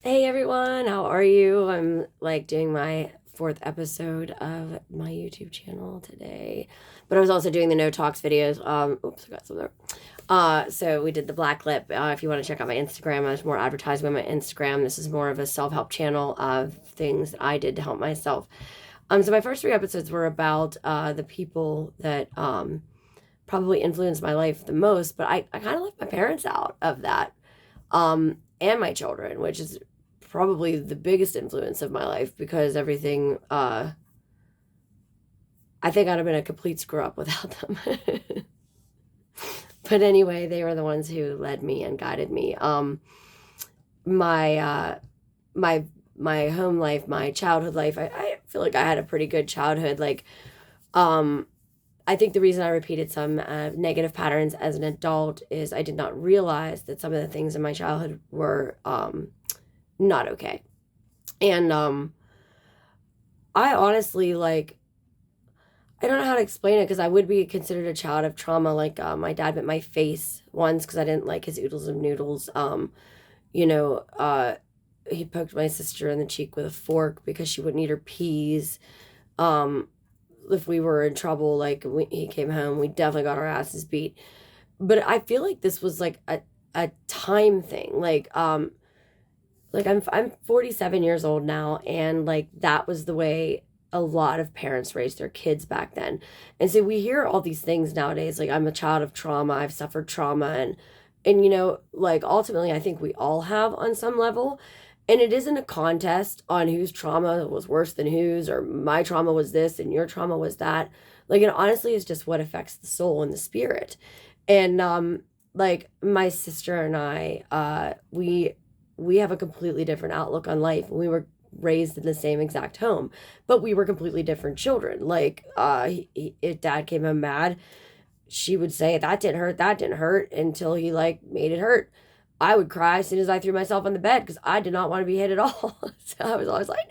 Hey everyone, how are you? I'm like doing my fourth episode of my YouTube channel today, but I was also doing the no talks videos. Oops, I got some there. So we did the black lip. If you want to check out my Instagram, there's more advertising on my Instagram. This is more of a self-help channel of things that I did to help myself. So my first three episodes were about the people that probably influenced my life the most, but I kind of left my parents out of that. And my children, which is probably the biggest influence of my life because everything, I think I'd have been a complete screw up without them. But anyway, they were the ones who led me and guided me. My, my, my home life, my childhood life, I feel like I had a pretty good childhood. Um, I think the reason I repeated some negative patterns as an adult is I did not realize that some of the things in my childhood were not okay. And I honestly I don't know how to explain it because I would be considered a child of trauma. My dad bit my face once because I didn't like his oodles of noodles. You know, he poked my sister in the cheek with a fork because she wouldn't eat her peas. Um, if we were in trouble, he came home, we definitely got our asses beat. But I feel like this was like a time thing. I'm 47 years old now, and like that was the way a lot of parents raised their kids back then. And so we hear all these things nowadays, like I'm a child of trauma, I've suffered trauma, and like ultimately I think we all have on some level. And it isn't a contest on whose trauma was worse than whose, or my trauma was this and your trauma was that. Like it honestly is just what affects the soul and the spirit. And like my sister and I, we have a completely different outlook on life. We were raised in the same exact home, but we were completely different children. If dad came home mad, she would say, that didn't hurt until he like made it hurt. I would cry as soon as I threw myself on the bed because I did not want to be hit at all. So I was always like,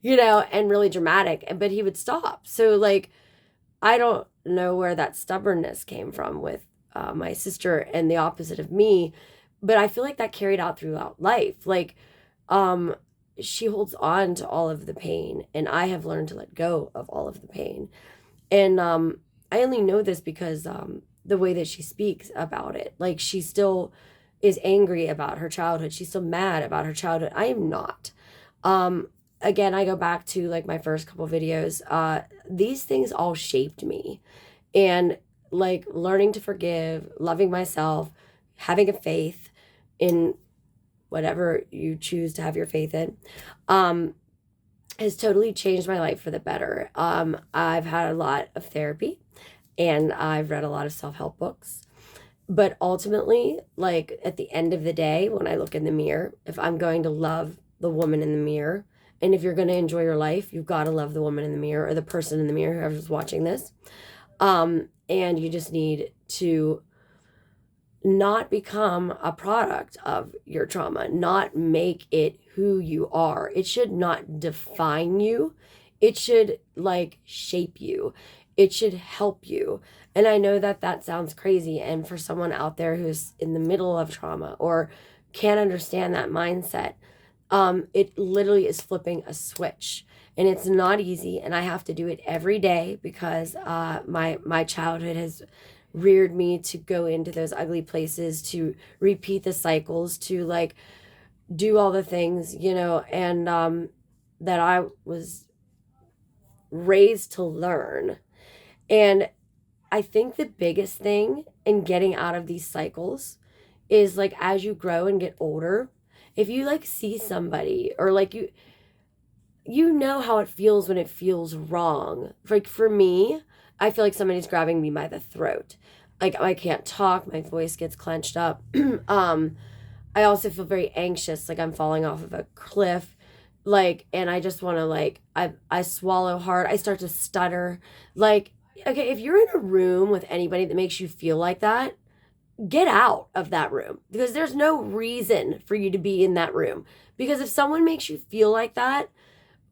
no, and really dramatic. But he would stop. So, like, I don't know where that stubbornness came from with my sister and the opposite of me, but I feel like that carried out throughout life. Um, she holds on to all of the pain, and I have learned to let go of all of the pain. And I only know this because the way that she speaks about it, like she still is angry about her childhood. She's still mad about her childhood. I am not. Um, Again, I go back to like my first couple videos. These things all shaped me, and like learning to forgive, loving myself, having a faith in whatever you choose to have your faith in, um, has totally changed my life for the better. I've had a lot of therapy and I've read a lot of self help books. But ultimately, like at the end of the day, when I look in the mirror, if I'm going to love the woman in the mirror, and if you're going to enjoy your life, you've got to love the woman in the mirror or the person in the mirror, whoever's watching this. And you just need to not become a product of your trauma, not make it who you are. It should not define you. It should like shape you. It should help you. And I know that that sounds crazy. And for someone out there who's in the middle of trauma or can't understand that mindset, it literally is flipping a switch. And it's not easy. And I have to do it every day because my childhood has reared me to go into those ugly places, to repeat the cycles, to like do all the things, and that I was raised to learn. And I think the biggest thing in getting out of these cycles is like as you grow and get older, if you like see somebody or like you know how it feels when it feels wrong. Like for me, I feel like somebody's grabbing me by the throat. Like I can't talk, my voice gets clenched up. um I also feel very anxious, like I'm falling off of a cliff. And I just want to I swallow hard. I start to stutter. Like okay, if you're in a room with anybody that makes you feel like that, get out of that room because there's no reason for you to be in that room. Because if someone makes you feel like that,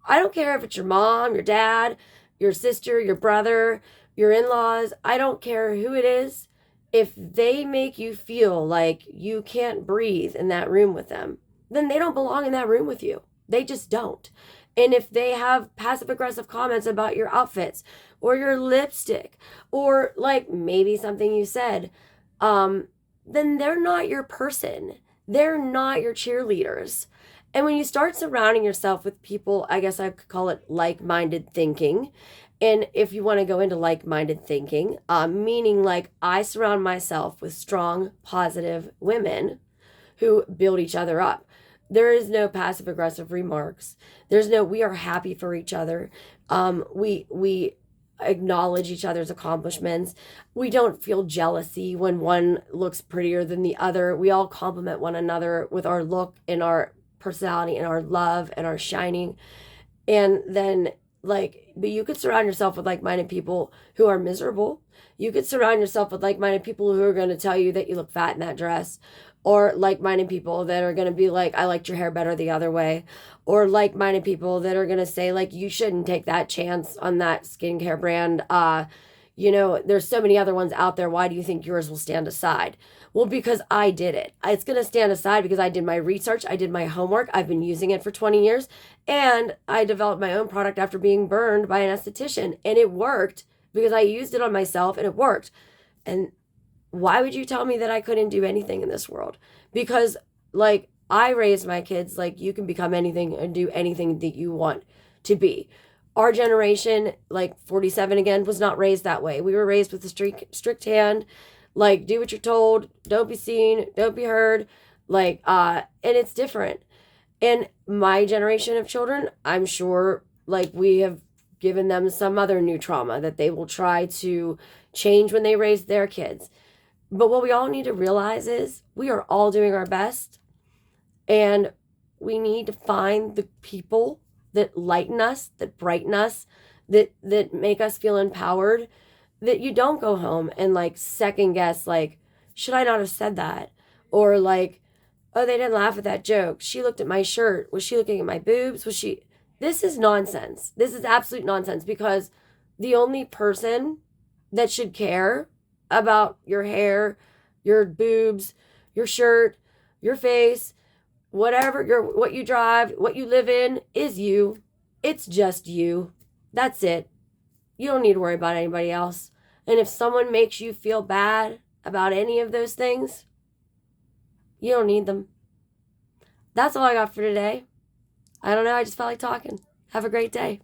I don't care if it's your mom, your dad, your sister, your brother, your in laws. I don't care who it is. If they make you feel like you can't breathe in that room with them, then they don't belong in that room with you. They just don't. And if they have passive aggressive comments about your outfits or your lipstick or like maybe something you said, then they're not your person. They're not your cheerleaders. And when you start surrounding yourself with people, I guess I could call it like minded thinking. And if you want to go into like minded thinking, meaning like I surround myself with strong, positive women who build each other up. There is no passive aggressive remarks. There's no we are happy for each other. We acknowledge each other's accomplishments. We don't feel jealousy when one looks prettier than the other. We all compliment one another with our look and our personality and our love and our shining. And then but you could surround yourself with like-minded people who are miserable. You could surround yourself with like-minded people who are going to tell you that you look fat in that dress, or like-minded people that are going to be like, I liked your hair better the other way, or like-minded people that are going to say like, you shouldn't take that chance on that skincare brand. There's so many other ones out there. Why do you think yours will stand aside? Well, because I did it. It's going to stand aside because I did my research. I did my homework. I've been using it for 20 years. And I developed my own product after being burned by an esthetician. And it worked because I used it on myself and it worked. And why would you tell me that I couldn't do anything in this world? Because I raised my kids you can become anything and do anything that you want to be. Our generation, 47 again, was not raised that way. We were raised with a strict hand, do what you're told, don't be seen, don't be heard, and it's different. And my generation of children, I'm sure, we have given them some other new trauma that they will try to change when they raise their kids. But what we all need to realize is we are all doing our best, and we need to find the people that lighten us, that brighten us, that make us feel empowered, that you don't go home and second guess, should I not have said that? Or oh, they didn't laugh at that joke. She looked at my shirt. Was she looking at my boobs? This is nonsense. This is absolute nonsense, because the only person that should care about your hair, your boobs, your shirt, your face, whatever what you drive, what you live in is you. It's just you. That's it. You don't need to worry about anybody else. And if someone makes you feel bad about any of those things, you don't need them. That's all I got for today. I don't know. I just felt like talking. Have a great day.